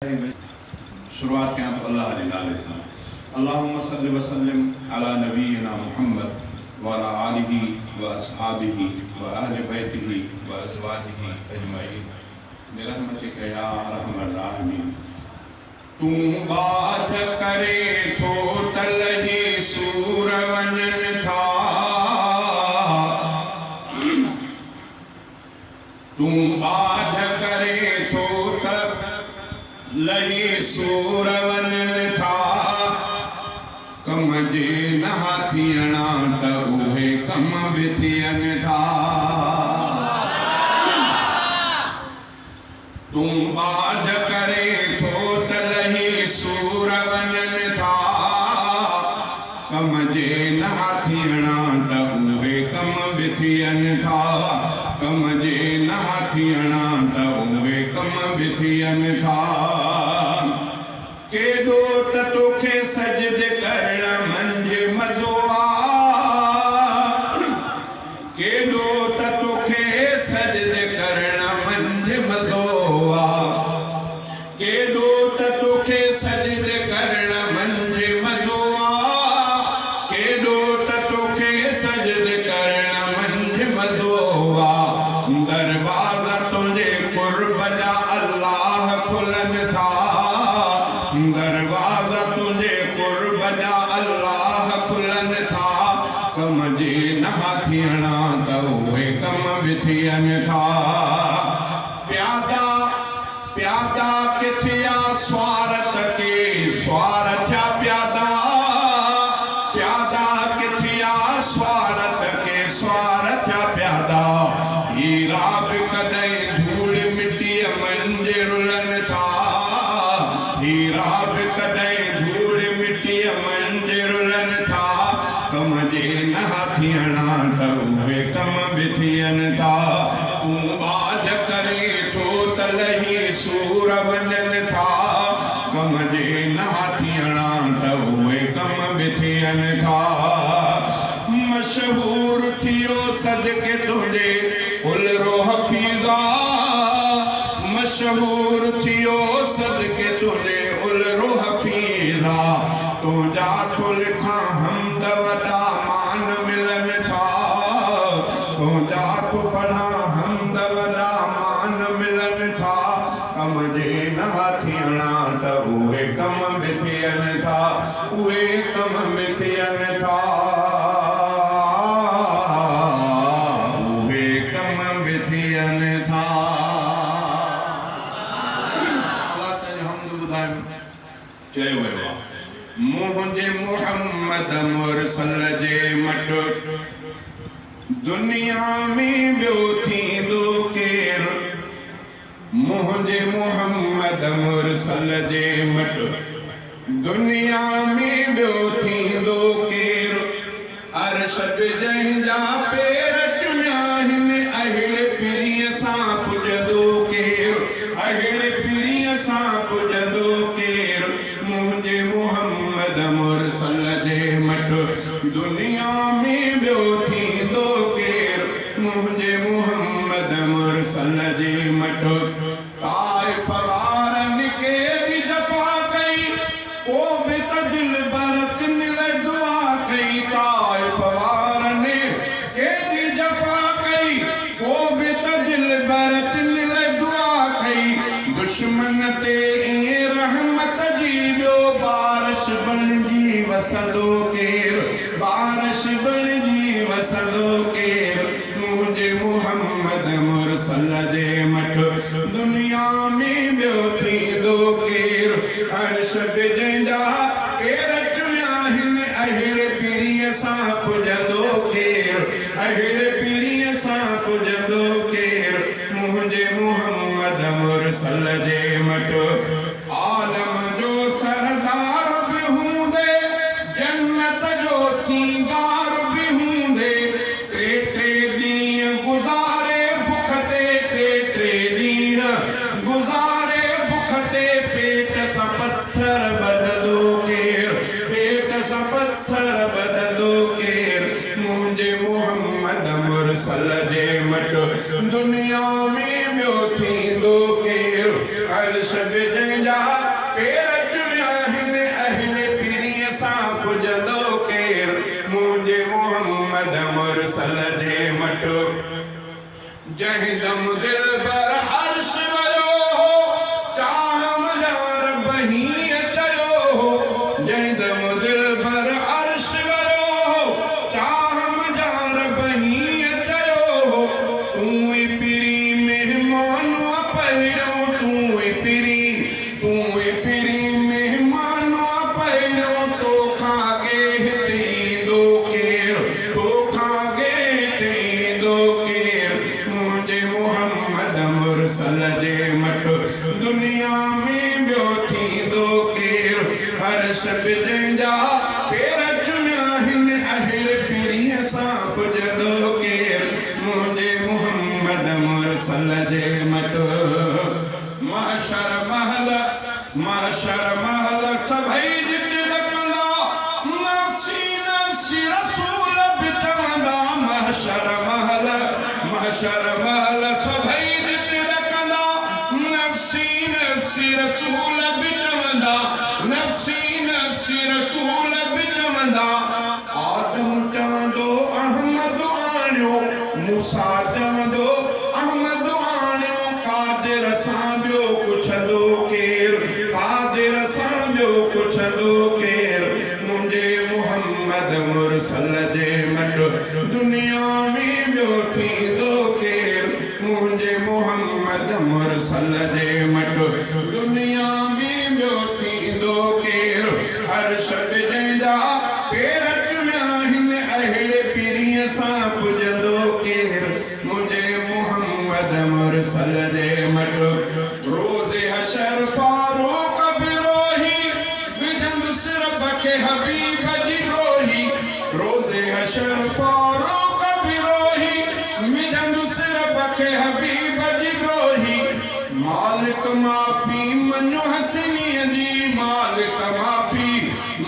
शुरुआत कयां तो अल्लाह जे नाले सां। अल्लाहुम्मा सल्लि व सल्लिम अला नबीना मुहम्मद व अला आलिहि व अस्हाबिहि व अहले बैतिहि व अज़वाजिहि अजमईन बिरहमतिका या अरहमर राहिमीन। तू बात करे थो तलही सूर वञनि था, तू बात करे थो त लही सूर वञनि था। कम जे नहा थियणा त उहे कम बि थियनि था। तू बाज करे थो त लही सूर वञनि था। कम जे नहा थियणा त उहे कम बि थियनि था। कम जे नहा थियणा त उहे कम बि थियनि था। केॾो त तोखे सजद करण मंझि मज़ो आ, केॾो त तोखे सजद करण मंझि मज़ो आ, केॾो त तोखे सजद करण मंझि मज़ो आ, केॾो त तोखे सजद करण मंझि मज़ो आ। दरवाज़ा तुंहिंजे क़ुर्ब जा अल्लाह खुलनि था। दरवाज़ा तुंहिंजे क़ुर्ब जा अल्लाह खुलनि था। कम जे नहा थियणा त उहे कम बि थियनि था। प्यादा प्यादा किथे आ स्वारथ के स्वार थिया प्यादा। प्यादा किथे आ स्वारथ के स्वार थिया प्यादा। हीरा बि कॾहिं धूड़ मिटीअ मंझि रुलनि था। हीरा बि कॾहिं धूड़ मिटीअ मंझि रुलनि था। कम जे नहा थियणा त उहे कम बि थियनि था। तूं बाज करे थो त लही सूर वञनि था। कम जे नहा थियणा त उहे कम बि थियनि था। मशहूर थियो सदके तुंहिंजे उलरो हफ़ीज़ा। मशहूर थियो सदके तुंहिंजे उलरो हफ़ीज़ा। तुंहिंजा थो लिखां हमद वॾा मान मिलनि था। तुंहिंजा थो पढ़ां हमद वॾा मान मिलनि था। कम जे नहा थियणा त उहे कम बि थियनि था। उहे कम बि थियनि था। उहे कम बि थियनि था। चयो वियो आहे मुंहिंजे मुहम्मद मुरसल जे मट दुनिया में ॿियो थींदो केरु। मुंहिंजे मुहम्मद मुरसल जे मट दुनिया में ॿियो थींदो केरु। अर्श बि जंहिंजा पेर चुनिया आहिनि अहिड़े पीरीअ सां पुॼंदो केरु। अहिड़े पीरीअ सां पुॼंदो केरु। मुंहिंजे मुहम्मद मुरसल जे मट दुनिया में ॿियो थींदो केरु। मुंहिंजे मुहम्मद मुरसल जे मट ताइफ़ वारनि के बि जफ़ा कई को बि त दिल बरकन लाइ दुआ कई। ताइफ़ वारनि के बि जफ़ा कई को बि त दिल बरकन लाइ दुआ कई। दुश्मन ते ईअं रहमत जी ॿियो बारिश बणिजी वसंदो केरु। बारिश बणिजी वसंदो केरु। मुंहिंजे मुहम्मद मुरसल जे मट दुनिया में ॿियो थींदो केरु। अर्श बि जंहिंजा पेर चुनिया आहिनि अहिड़े पीरीअ सां पुॼंदो केरु। अहिड़े पीरीअ सां पुॼंदो केरु। मुंहिंजे मुहम्मद मुरसल जे मट आलम जो सरदार बि हूंदे जन्नत जो सींगार बि हूंदे। टे टे ॾींहं गुज़ारे बुख ते टे टे ॾींहं गुज़ारे बुख ते पेट सां पत्थर ॿधंदो केरु। पेट सां पत्थर ॿधंदो केरु। मुंहिंजे मुहम्मद मुरसल जे मट दुनिया में ॿियो थींदो केरु। अर्श बि जंहिंजा मट दुनिया में बियो थींदो केर हर शब जंजा पेर चुनिया हिन अहल पीरीअ सां पुजंदो केर मुंहिंजे मोहम्मद मुरसल जे मट महशर महल सभई जिते रखंदा नफ़्सी नफ़्सी रसूल बि चवंदा महशर महल सभई जिते रखंदा नफ़्सी नफ़्सी रसूल बि चवंदा नफ़्सी नफ़्सी रसूल बि चवंदा आदम चवंदो अहमद आणियो मूसा चवंदो अहमद आणियो कादिर सां ॿियो पुछंदो केर कादिर सां ॿियो पुछंदो केर मुंहिंजे मोहम्मद मुरसल जे मट दुनिया में ॿियो थींदो केर मुंहिंजे मोहम्मद मुरसल जे मट दुनिया में ॿियो थींदो केर हर शब जंहिंजा पेर चुनिया हिन अहिल पीरीअ सां पुजंदो केर मुंहिंजे मोहम्मद मुरसल जे मट रोज़े हशर फारूक बिरोही विझंदु सिरफ खे हबीब जी रोही रोज़े हशर फारूक बिरोही विझंदु सिरफ खे हबीब जी रोही मालिक माफ़ी मनु हसनीअ जी मालिक माफ़ी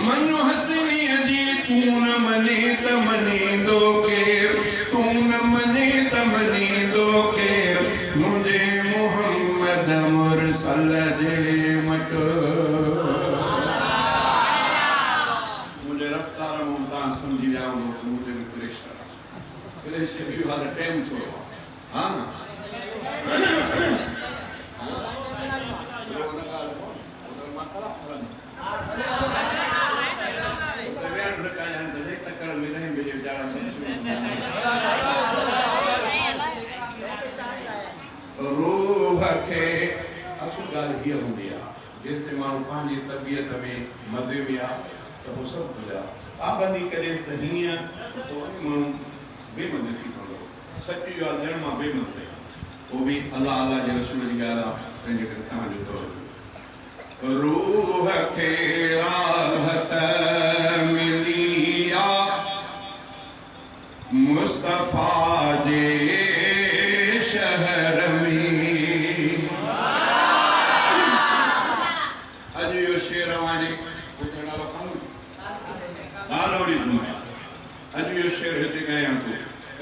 मनु हसनीअ जी तूं न मने त मनींदो केर तूं न मने त मनींदो केर मुंहिंजे मोहम्मद मुरसल जे मट मुंहिंजे रफ़्तार में तव्हां सम्झी विया हूंदो त मुंहिंजे में क्लेश बि वारो टाइम थोरो हा न रूह खे असुल ॻाल्हि हीअ हूंदी आहे जेसिताईं माण्हू पंहिंजी तबियत में मज़े में आहे त पोइ सभु गुज़ारा पाबंदी करेसि त हीअं पोइ माण्हू बेमंद थी पवंदो सची ॻाल्हि ॾियण मां बेमंद पोइ बि अलाह अलाह जे रसूल जी ॻाल्हि आहे पंहिंजे करे तव्हांजो तवजो रूह खे राहत मिली आहे मुस्तफ़ा जे शहर में अॼु इहो शेर अॼु इहो शेर हिते ॻायां थो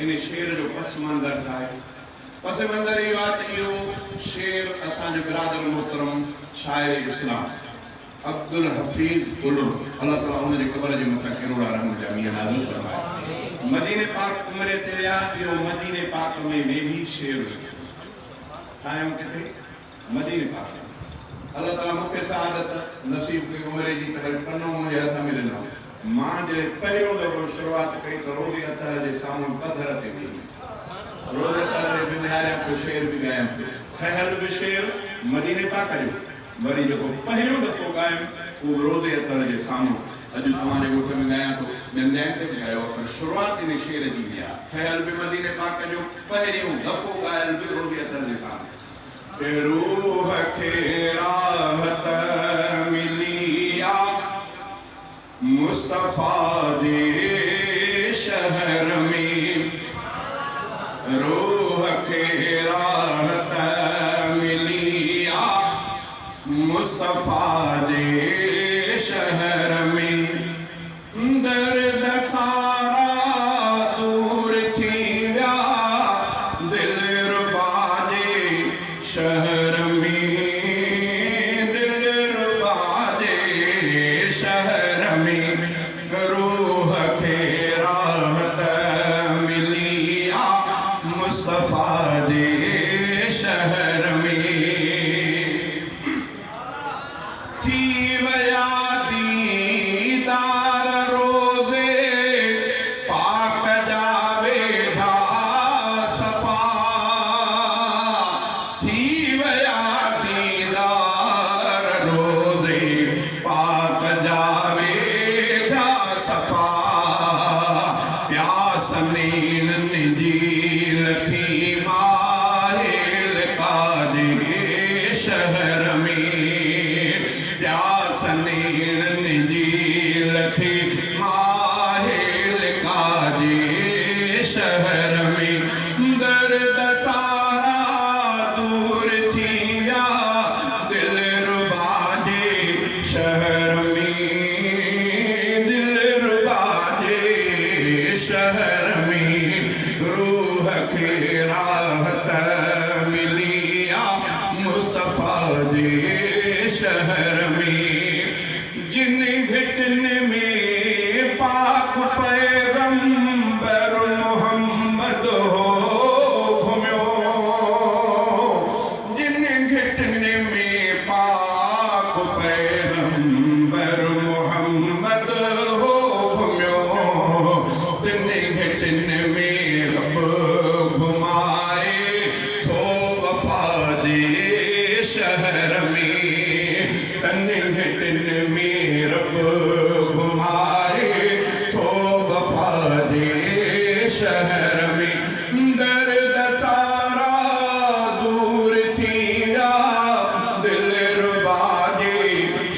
इन शेर जो पस मंज़र आहे पस मंज़र इहो आहे त इहो शेर असांजो बिरादर मोहतरम शाइर इस्लाम अब्दुल हफीज़ उलुर अल्लाह ताला हुन जे क़बर जे मथां करोड़ा रहम जा मियां नाज़िल फरमाए मदीने पाक उमरे ते विया इहो मदीने पाक में वेही शेर ठाहियूं किथे मदीने पाक अल्लाह ताला मूंखे सआदत नसीब कई उमरे जी त पनो मुंहिंजे हथ में ॾिनो मां जॾहिं पहिरियों दफ़ो शुरूआत कई त रोज़े अतर जे साम्हूं पथर ते वेही रोज़े अतर जे बिंदारियां को शेर बि ॻायां पियो ठहियल बि शेर मदीने पाक जो वरी जेको पहिरियों दफ़ो ॻायमि उहो रोज़े अतर जे साम्हूं अॼु तव्हांजे ॻोठ में ॻायां थो ॿियनि ॼाइनि ते बि ॻायो पर शुरूआत इन शेर जी आहे ठहियल बि मदीने पाक जो पहिरियों दफ़ो ॻायल बि रोज़े अतर जे साम्हूं रूह खे राहत मिली आहे मुस्तफ़ा जे शहर में रूह खे राहत मिली आहे मुस्तफ़ा जे शहर में दर्द सारा दूर थी विया दिलरुबा जे शहर में दिलरुबा जे शहर में रूह खे राहत मिली आहे मुस्तफ़ा जे शहर में थी विया दी शहर में प्यास नीण जी लथी माहिल काजे शहर में दर्द सारा दूर थी विया दिल रुबा जे शहर में दिल रुबा जे शहर में रूह खे राहत मिलिया मुस्तफ़ा जे शहर में जिन घिटन में पाक पैगंबर मोहम्मद हो घुमियो जिन घिटन में पाक पैगंबर मोहम्मद हो घुमियो तिन घिटन में रब घुमाए थो वफा जे शहर में तन घिटन में रब घुमाए थो वफा जे शहर में दर्द सारा दूर थी विया दिल रुबा जे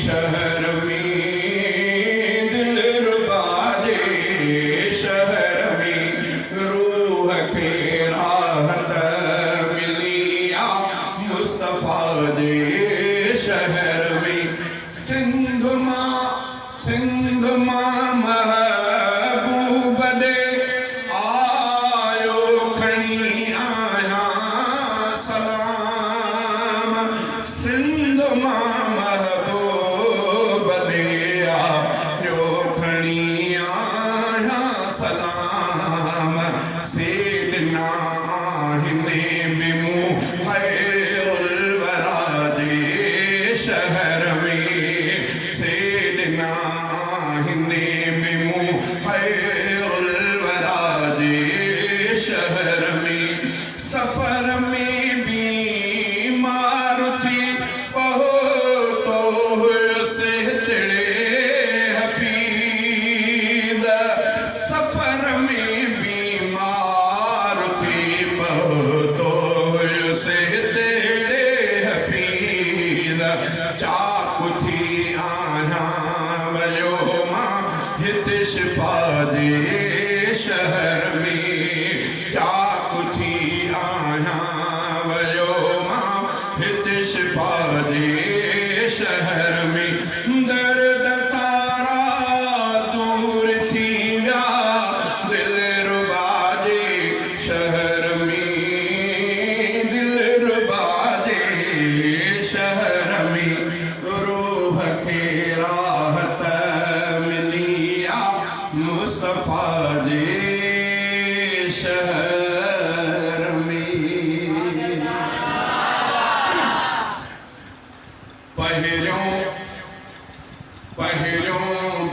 शहर में दिल रुबा जे शहर में रूह खे राहत मिलिया मुस्तफ़ा जे शहर में सिंध मां महबूब दे आयो खणी आया सलाम सिंध मां महबूब दे आयो खणी आया सलाम सेडना आहिने में मुँह खैरुल वरा जे शहर में सेडना आहिने में मुँह खैरुल वरा जे शहर में सफर में बीमार थी पहुतो से तिड़े हफीज सफर में बीमार थी पहुतो से तिड़े हफीज चाकू थी आया वयो मां हित शिफा जे शहर में चाकू थी आया वयो मां हित शिफा जे शहर में दर्द सारा दूर थी विया दिल रुबा जे शहर में दिल रुबा जे शहर में रूह खे राहत मिलिया मुस्तफ़ा जे शहर में पहिरियों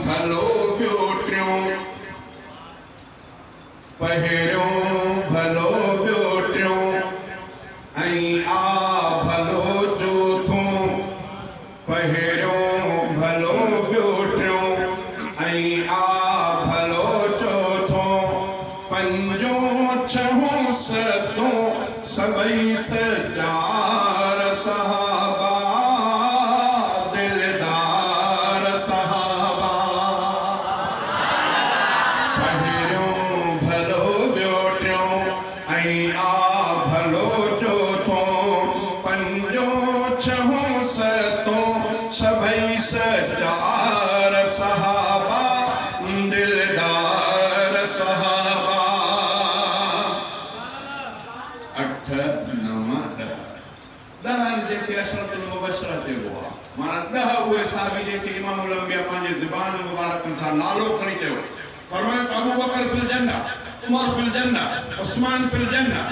भलो पियो टियों पहिरियों भलो पियो टियों ऐं आ भलो चोथों पहिरियों भलो पियो टियों ऐं आ भलो चोथों पंजों छहों सतों सबई सचार सहाबा दिलदार सहाबा पहिरियों भलो ॿियो टियों ऐं आ भलो चोथों पंजों छहों सतों सबई सचार सहाबा दिलदार सहाबा अठ नव ॾह जेके अशरतुल मुबशरा ते हुआ माना 10 उहे साहबी जेके इमामुल अंबिया पंहिंजे ज़ुबान मुबारकनि सां नालो खणी चयो फरमायो अबू बकर फिल जन्नह उमर फिल जन्नह उस्मान फिल जन्नह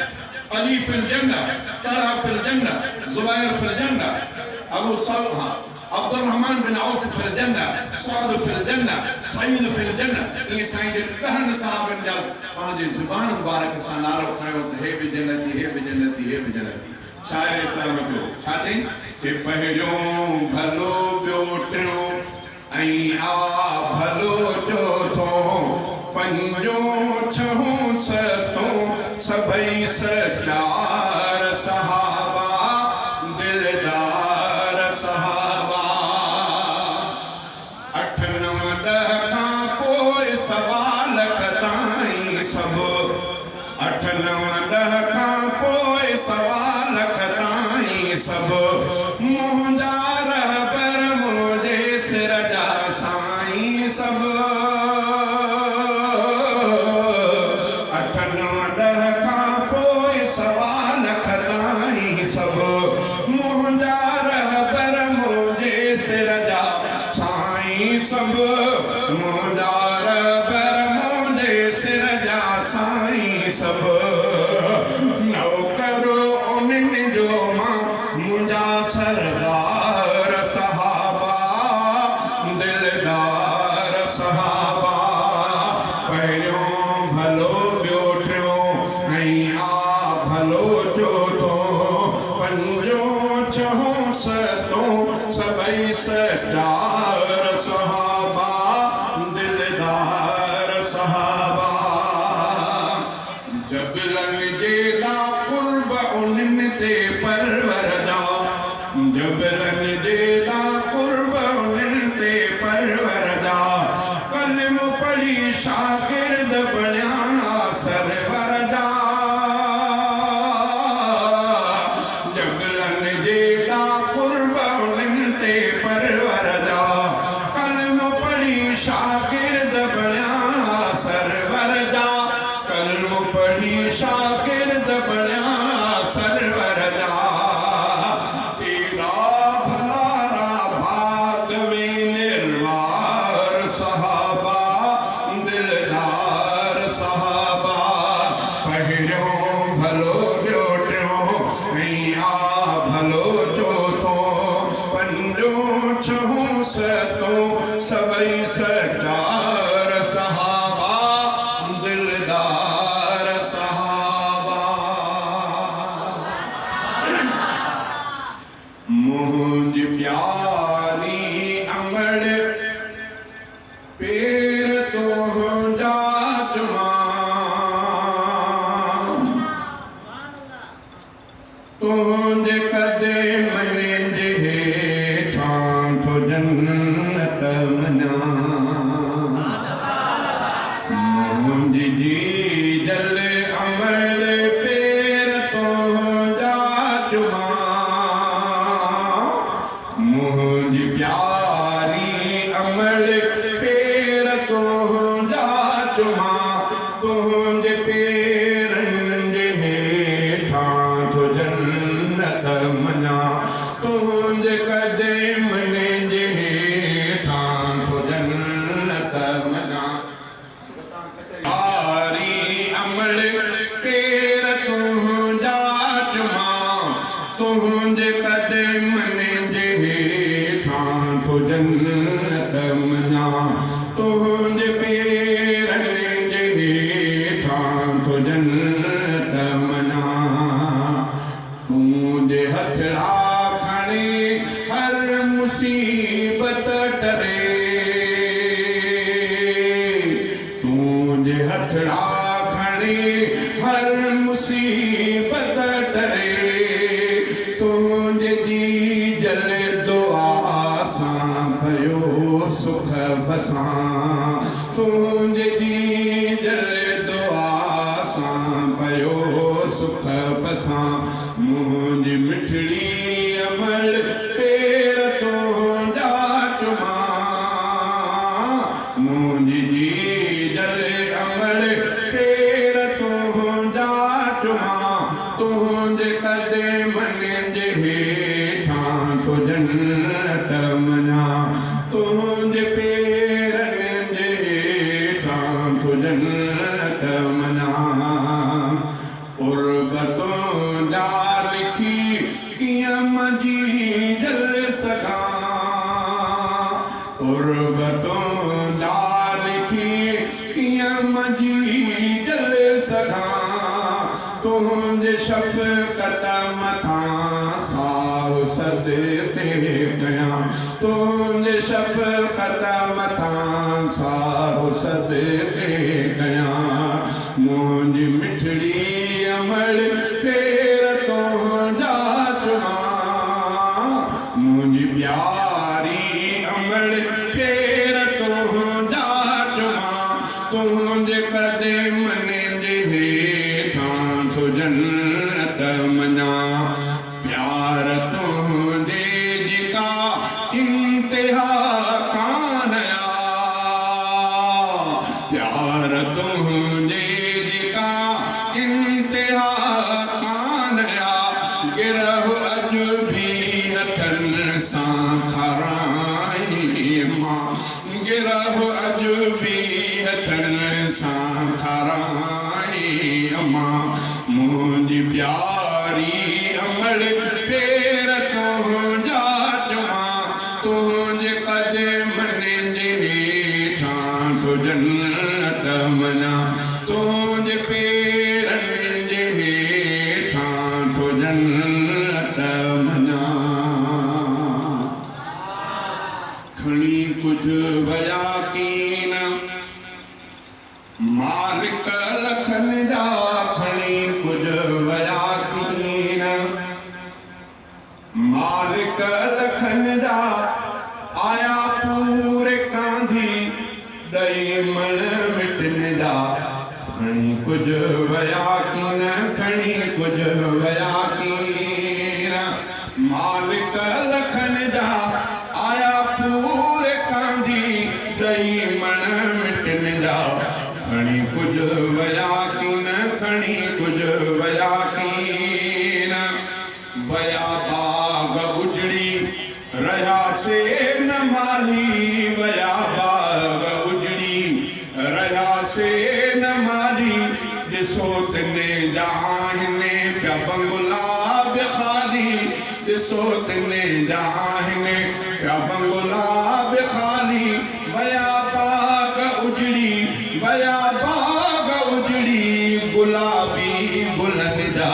अली फिल जन्नह तलहा फिल जन्नह जुबैर फिल जन्नह अबू सलमा अब्दुल रहमान बिन औफ फिल जन्नह साद फिल जन्नह सईद फिल जन्नह ये साईं जे 10 सहाबनि जा पंहिंजे ज़ुबान मुबारक सां नालो खयो त हे बि जन्नती हे बि जन्नती हे बि जन्नती शायर इस्लाम जो छा चई कि पहिरियों भलो ॿियो टियों ऐं आ भलो चोथों पंजों छहों सतों सबई सचार सहाबा दिलदार सब मुंहिंजा रहबर मुंहिंजे सिर जा साईं सब सवा लख ताईं सब मुंहिंजा रहबर मुंहिंजे सिर जा साईं सब मुंहिंजा रहबर मुंहिंजे सिर जा साईं सब नौकरो उन्हनि जो मां मुंहिंजा सरदार सहाबा दिलदार सहाबा पहिरियों भलो ॿियो टियों भलो चौथो पंजो छहो सतो सबई सरदार सहाबा दिलदार सहाबा जबलन जेड़ा कुर्ब उन्हनि ते परवर जा जबलन जेड़ा कुर्ब उन्हनि ते परवर जा कलम पढ़ी शागिर्द बणिया सरवर जा परवर जा कलम पढ़ी शागिर्द बणिया सरवर जा कलम पढ़ी शागिर्द बणिया सरवर जा एड़ा भलारा भाग में निर्वार सहाबा दिलदार सहाबा पहिरियों भलो ॿियो टियों भलो चौथो पंजो छहो सतो सबई सरदार सहाबा दिलदार सहाबा मुंहिंजी प्यारी अमड़ पेर तुंहिंजा तुंहिंजे कदमनि जे हेठां थो जन्नत मञा मुंहिंजी जीजल अमल पेर तुंहिंजा चुमा मुंहिंजी प्यारी अमल पेर तुंहिंजा चुमा तुंहिंजे पेरनि जे हेठां थो जन्नत मञा तुंहिंजे कदमनि जे हेठां थो जन्नत मञा प्यारी अमल पेर तुंहिंजा चुमा तुंहिंजे कदमनि जे हेठां थो जन्नत मञा तुंहिंजे पेरनि जे हेठां थो जन्नत मञा तुंहिंजे हथड़ा खणी हर मुसीबत डरे तुंहिंजे हथड़ा खणी हर मुसीबत डरे तुंहिंजे जीजल दुआ सां भयो सुख बसां तुंहिंजे जीजल दुआ सां भयो सुख बसां मुंहिंजी मिठड़ी अमल पेर तुंहिंजा चुमा मुंहिंजी जीजल अमल पेर तुंहिंजा चुमा तुंहिंजे कदमनि जे हेठां थो जन्नत मञा तुंहिंजे पेरनि जे हेठां थो जन्नत मञा उर्बतों जा लिखी कीअं मजी जल सघां उर्बतों जा लिखी कीअं मजी जल सघां तुंहिंजे शफ़क़त मथां साहु सदके कयां तुंहिंजे शफ़क़त मथां साहु सदके कयां मुंहिंजी मिठड़ी अमल पेर तुंहिंजा चुमा मुंहिंजी प्यारी अमल पेर तुंहिंजा चुमा तुंहिंजे कदमनि जे हेठां थो जन्नत मञा प्यार हथन सां खाराई मां गिरह अजबी हथन सां खाराई मां मुंहिंजी प्यारी अमड़ पेर तुंहिंजा चवां तुंहिंजे क़दमनि जे हेठां तो जन्नत मञा तुंहिंजे पेरनि जे हेठां तो जन्नत मञा खणी कुझु वया कीन मालिक लखनि जा खणी कुझु वया कीन मालिक लखनि जा आया पूरे कांधी ॾही मण मिटनि जा खणी कुझु वया कीन खणी कुझु वया कीन मालिक लखनि जा आया पूरे कांधी ॾही मण मिटनि जा खणी कुझु वया कीन खणी कुझु वया कीन वया बाग उजड़ी रहा से न माली वया बाग उजड़ी रहा से न माली ॾिसो तिने जहाने पिया बंगला बेखाली ॾिसो तिने जहाने पिया बंगला बेखाली वया बाग उजड़ी वया बाग उजड़ी गुलाबी गुलनि जा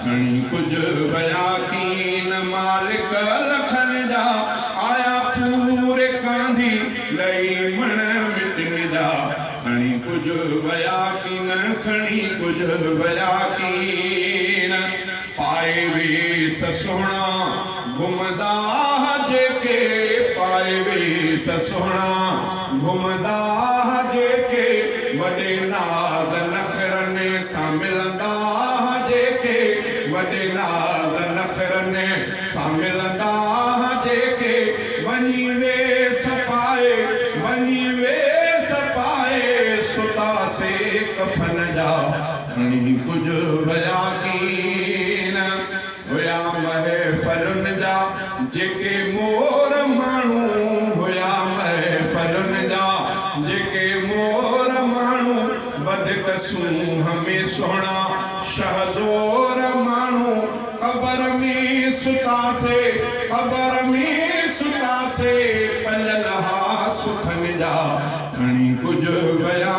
खणी कुझु वया कीन मालिक लखनि जा आया पूरे कांधी ॾही मण मिटनि जा खणी कुझु वया कीन खणी कुझु वया कीन पाए वेस सुहिणा घुमदा जेके पाए वेस सुहिणा घुमदा जेके वॾे नाज़ नखरनि सां मिलंदा जेके वॾे नाज़ नखरनि सां मिलंदा जेके वञी वेस पाए सुता से कफन जा खणी कुझु वया कीन हुया महफ़िलुनि जा जेके मोर माण्हू हुया महफ़िलुनि जा जेके मोर माण्हू वधीक सूंह में सुहिणा शहज़ोर माण्हू क़बर में सुतासे क़बर में सुतासे पलल हा सुखनि जा खणी कुझु वया